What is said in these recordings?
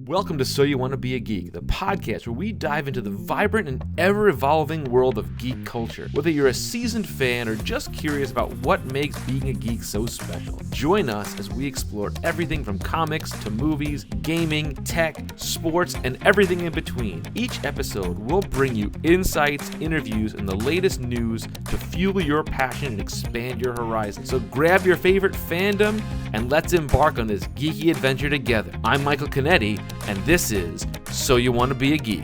Welcome to So You Want to Be a Geek, the podcast where we dive into the vibrant and ever-evolving world of geek culture. Whether you're a seasoned fan or just curious about what makes being a geek so special, join us as we explore everything from comics to movies, gaming, tech, sports, and everything in between. Each episode will bring you insights, interviews, and the latest news to fuel your passion and expand your horizons. So grab your favorite fandom and let's embark on this geeky adventure together. I'm Michael Canetti, and this is So You Want to Be a Geek.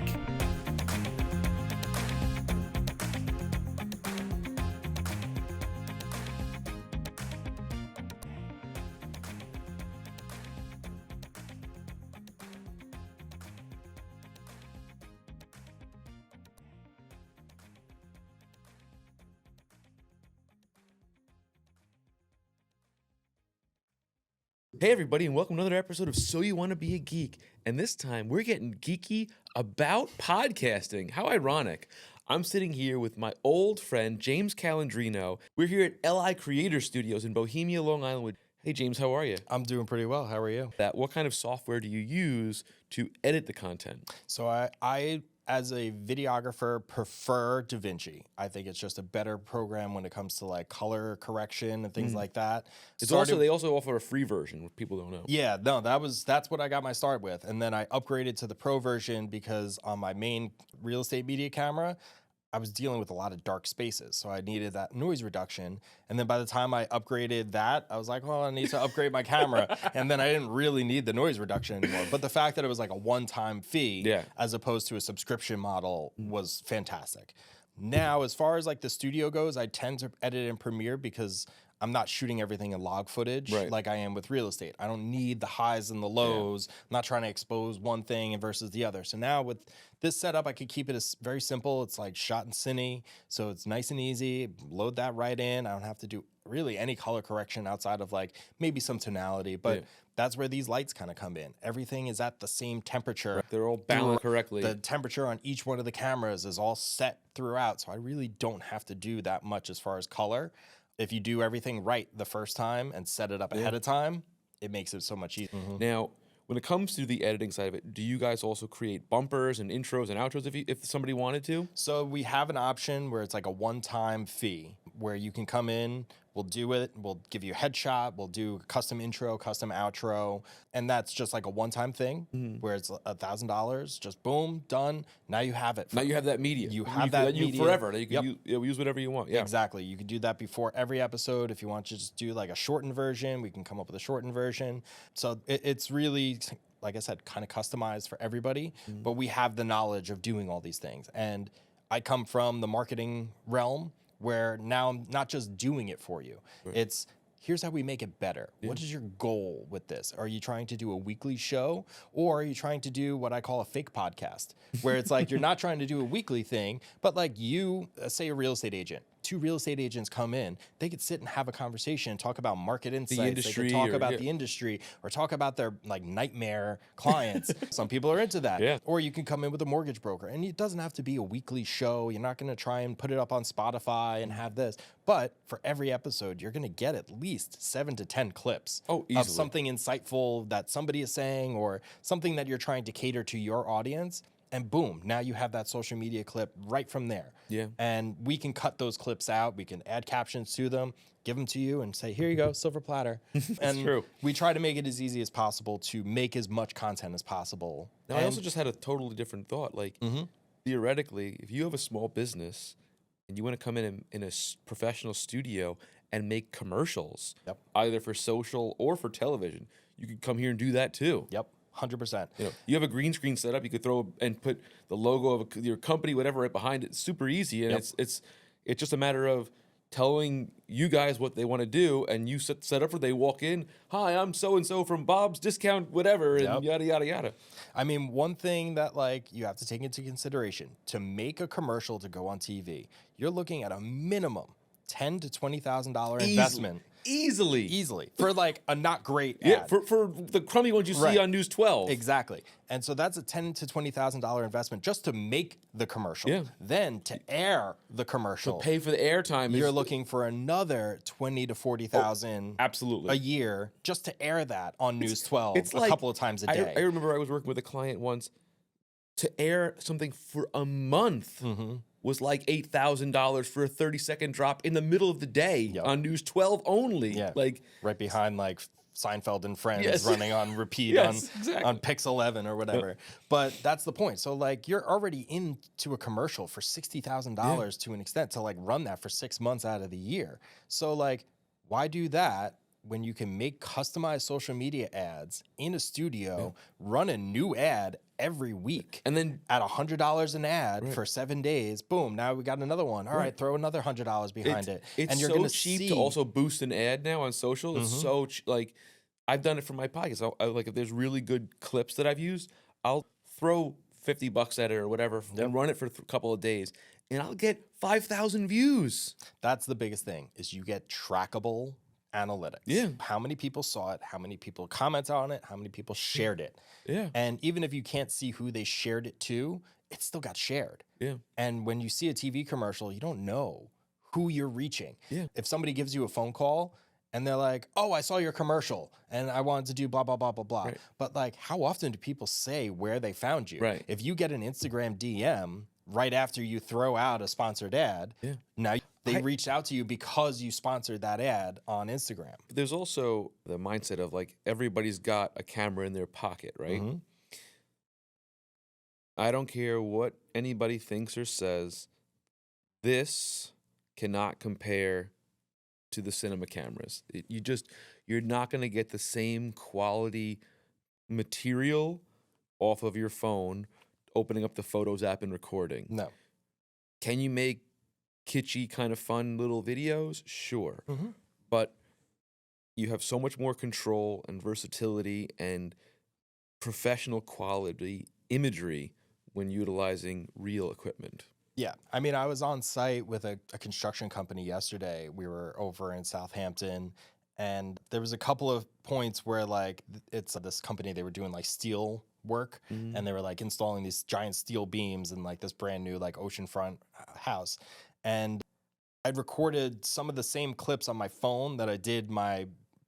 Hey everybody, and welcome to another episode of So You Want to Be a Geek. And this time we're getting geeky about podcasting. How ironic. I'm sitting here with my old friend James Calandrino. We're here at LI Creator Studios in Bohemia, Long Island. Hey James, how are you? I'm doing pretty well. How are you? What kind of software do you use to edit the content? So I as a videographer, prefer DaVinci. I think it's just a better program when it comes to like color correction and things like that. They also offer a free version, which people don't know. Yeah, no, that's what I got my start with. And then I upgraded to the pro version because on my main real estate media camera, I was dealing with a lot of dark spaces, so I needed that noise reduction. And then by the time I upgraded that, I was like, well, I need to upgrade my camera. And then I didn't really need the noise reduction anymore. But the fact that it was like a one-time fee as opposed to a subscription model was fantastic. Now, as far as like the studio goes, I tend to edit in Premiere because I'm not shooting everything in log footage like I am with real estate. I don't need the highs and the lows. I'm not trying to expose one thing versus the other. So now with this setup, I could keep it as very simple. It's like shot in Cine, so it's nice and easy. Load that right in. I don't have to do really any color correction outside of like maybe some tonality, but that's where these lights kind of come in. Everything is at the same temperature. Right. They're all balanced correctly. The temperature on each one of the cameras is all set throughout, so I really don't have to do that much as far as color. If you do everything right the first time and set it up ahead of time, it makes it so much easier. Now, when it comes to the editing side of it, do you guys also create bumpers and intros and outros if somebody wanted to? So we have an option where it's like a one-time fee where you can come in, we'll do it, we'll give you a headshot, we'll do custom intro, custom outro, and that's just like a one-time thing where it's $1,000, just boom, done. Now you have it. Now you have that media. You have that media forever. You can Yep. use whatever you want. Yeah, exactly. You can do that before every episode. If you want to just do like a shortened version, we can come up with a shortened version. So it's really, like I said, kind of customized for everybody, but we have the knowledge of doing all these things. And I come from the marketing realm where now I'm not just doing it for you. Right. It's here's how we make it better. Yeah. What is your goal with this? Are you trying to do a weekly show, or are you trying to do what I call a fake podcast, where it's like you're not trying to do a weekly thing, but like you, say a real estate agent, two real estate agents come in, they could sit and have a conversation and talk about market insights. The industry, they could talk about the industry or talk about their like nightmare clients. Some people are into that. Yeah. Or you can come in with a mortgage broker, and it doesn't have to be a weekly show. You're not going to try and put it up on Spotify and have this, but for every episode, you're going to get at least 7 to 10 clips of something insightful that somebody is saying or something that you're trying to cater to your audience. And boom, now you have that social media clip right from there. Yeah. And we can cut those clips out. We can add captions to them, give them to you and say, here you go, silver platter. And true. We try to make it as easy as possible to make as much content as possible. Now, I also just had a totally different thought. Like, theoretically, if you have a small business and you want to come in a professional studio and make commercials, either for social or for television, you could come here and do that too. Yep. 100%. You have a green screen set up. You could throw and put the logo of your company, whatever, right behind it. It's super easy, and it's just a matter of telling you guys what they want to do, and you set up for. They walk in. Hi, I'm so and so from Bob's Discount, whatever, and yada yada yada. I mean, one thing that like you have to take into consideration to make a commercial to go on TV, you're looking at a minimum $10,000 to $20,000 investment. Easily. For like a not great ad. Yeah, for the crummy ones you see on News 12. Exactly. And so that's a $10,000 to $20,000 investment just to make the commercial. Yeah. Then to air the commercial. Pay for the airtime. You're looking for another $20,000 to $40,000 absolutely a year just to air that on News 12 a couple of times a day. I remember I was working with a client once to air something for a month. Was like $8,000 for a 30-second drop in the middle of the day on News 12 only. Yeah. Like right behind like Seinfeld and Friends running on repeat on Pix 11 or whatever. But that's the point. So like you're already into a commercial for $60,000 to an extent to like run that for 6 months out of the year. So like why do that when you can make customized social media ads in a studio, run a new ad every week, and then at $100 an ad for 7 days, boom, now we got another one. All right, throw another $100 behind it. It's and you're so gonna cheap to also boost an ad now on social. It's so like I've done it for my podcast. I like if there's really good clips that I've used, I'll throw $50 at it or whatever and run it for a couple of days, and I'll get 5,000 views. That's the biggest thing is you get trackable analytics. Yeah. How many people saw it? How many people commented on it? How many people shared it? Yeah. And even if you can't see who they shared it to, it still got shared. Yeah. And when you see a TV commercial, you don't know who you're reaching. Yeah. If somebody gives you a phone call and they're like, oh, I saw your commercial and I wanted to do blah, blah, blah, blah, blah. Right. But like, how often do people say where they found you? Right. If you get an Instagram DM right after you throw out a sponsored ad, now they reached out to you because you sponsored that ad on Instagram. There's also the mindset of like everybody's got a camera in their pocket, right? I don't care what anybody thinks or says. This cannot compare to the cinema cameras. You're not going to get the same quality material off of your phone opening up the Photos app and recording. No. Can you make kitschy kind of fun little videos? Sure. But you have so much more control and versatility and professional quality imagery when utilizing real equipment. Yeah. I mean, I was on site with a construction company yesterday. We were over in Southampton, and there was a couple of points where like it's this company, they were doing like steel work, and they were like installing these giant steel beams in like this brand new like oceanfront house. And I'd recorded some of the same clips on my phone that I did my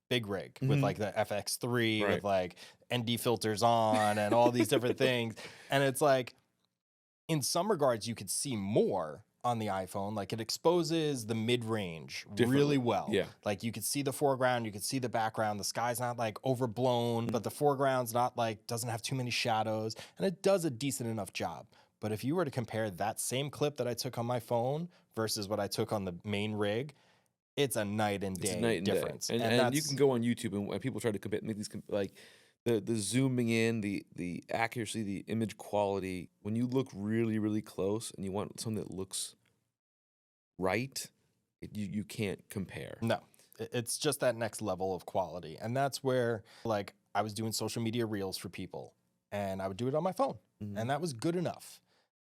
big rig with like the FX3 with like ND filters on and all these different things. And it's like, in some regards, you could see more on the iPhone. Like it exposes the mid-range really well. Yeah. Like you could see the foreground, you could see the background. The sky's not like overblown, but the foreground's not like, doesn't have too many shadows. And it does a decent enough job. But if you were to compare that same clip that I took on my phone versus what I took on the main rig, it's a night and day difference. And you can go on YouTube and people try to make these like the zooming in, the accuracy, the image quality. When you look really, really close and you want something that looks right, you can't compare. No, it's just that next level of quality. And that's where like I was doing social media reels for people and I would do it on my phone and that was good enough.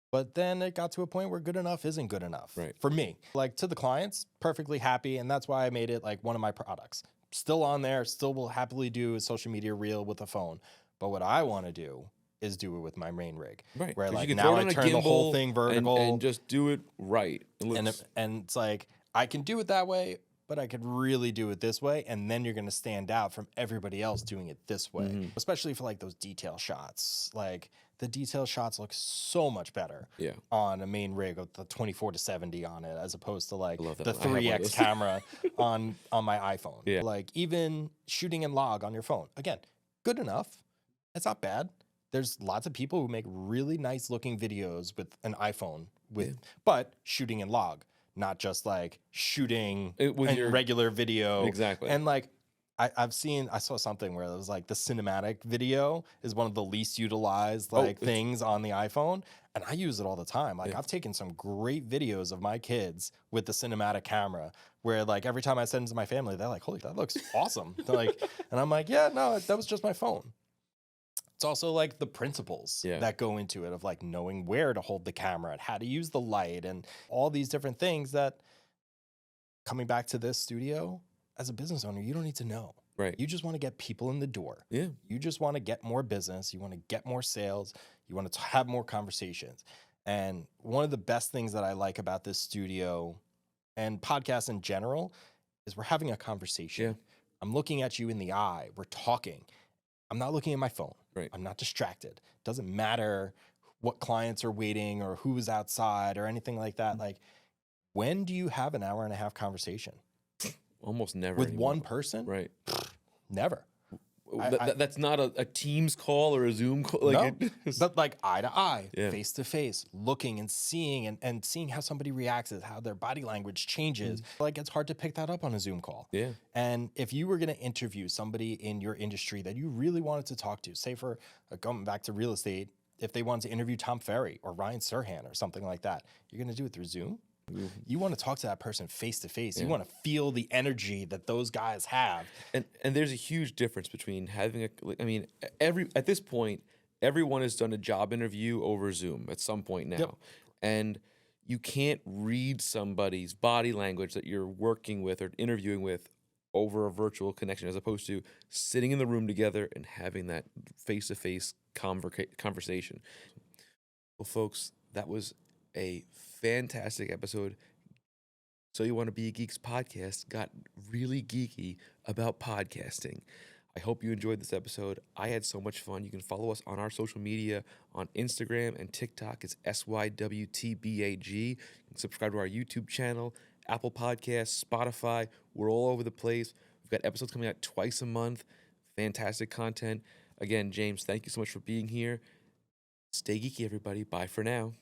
But then it got to a point where good enough isn't good enough for me. Like to the clients, perfectly happy. And that's why I made it like one of my products. Still on there, still will happily do a social media reel with a phone. But what I want to do is do it with my main rig. Right. Where like you can now throw it I on a turn the whole gimbal thing vertical. and just do it right. And it's like, I can do it that way, but I could really do it this way. And then you're going to stand out from everybody else doing it this way. Especially for like those detail shots. Like the detail shots look so much better on a main rig with the 24 to 70 on it, as opposed to like the 3X camera on my iPhone. Yeah. Like even shooting in log on your phone. Again, good enough. It's not bad. There's lots of people who make really nice looking videos with an iPhone but shooting in log, not just like shooting in your regular video. Exactly. And like I saw something where it was like the cinematic video is one of the least utilized things on the iPhone. And I use it all the time. Like I've taken some great videos of my kids with the cinematic camera where like every time I send it to my family, they're like, holy, that looks awesome. Like, and I'm like, yeah, no, that was just my phone. It's also like the principles that go into it of like knowing where to hold the camera and how to use the light and all these different things that coming back to this studio, as a business owner, you don't need to know. Right. You just want to get people in the door. Yeah. You just want to get more business. You want to get more sales. You want to have more conversations. And one of the best things that I like about this studio and podcasts in general is we're having a conversation. Yeah. I'm looking at you in the eye. We're talking. I'm not looking at my phone. Right. I'm not distracted. Doesn't matter what clients are waiting or who's outside or anything like that. Like, when do you have an hour and a half conversation? Almost never. With anymore. one person? Right. Never. That's not a Teams call or a Zoom call. Like No, but like eye to eye, Yeah. face to face, looking and seeing and seeing how somebody reacts, how their body language changes. Like, it's hard to pick that up on a Zoom call. Yeah. And if you were going to interview somebody in your industry that you really wanted to talk to, say for going back to real estate, if they wanted to interview Tom Ferry or Ryan Serhant or something like that, you're going to do it through Zoom. You want to talk to that person face to face. You want to feel the energy that those guys have. And there's a huge difference between having at this point, everyone has done a job interview over Zoom at some point now. Yep. And you can't read somebody's body language that you're working with or interviewing with over a virtual connection, as opposed to sitting in the room together and having that face-to-face conversation. Well, folks, that was a fantastic episode. So You Want to Be a Geek's podcast got really geeky about podcasting. I hope you enjoyed this episode. I had so much fun. You can follow us on our social media on Instagram and TikTok. It's SYWTBAG. You can subscribe to our YouTube channel, Apple Podcasts, Spotify. We're all over the place. We've got episodes coming out twice a month. Fantastic content. Again, James, thank you so much for being here. Stay geeky, everybody. Bye for now.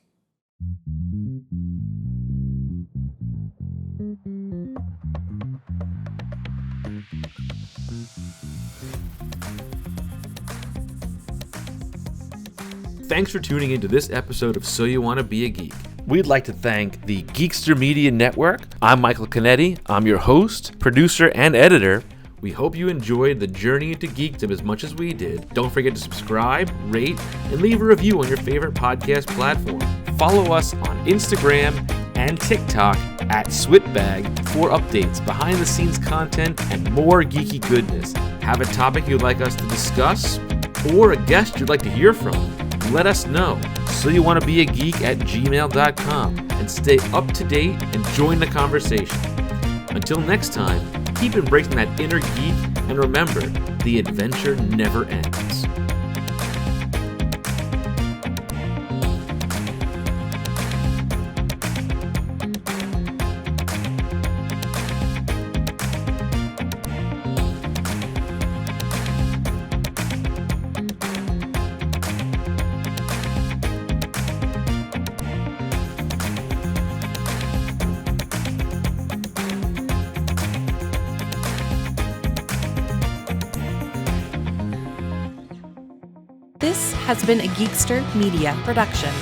Thanks for tuning into this episode of So You Want to Be a Geek. We'd like to thank the Geekster Media Network. I'm Michael Canetti. I'm your host, producer, and editor. We hope you enjoyed the journey into geekdom as much as we did. Don't forget to subscribe, rate, and leave a review on your favorite podcast platform. Follow us on Instagram and TikTok at Switbag for updates, behind-the-scenes content, and more geeky goodness. Have a topic you'd like us to discuss or a guest you'd like to hear from? Let us know. So You Want to Be a Geek at gmail.com, and stay up to date and join the conversation. Until next time, keep embracing that inner geek, and remember, the adventure never ends. This has been a Geekster Media production.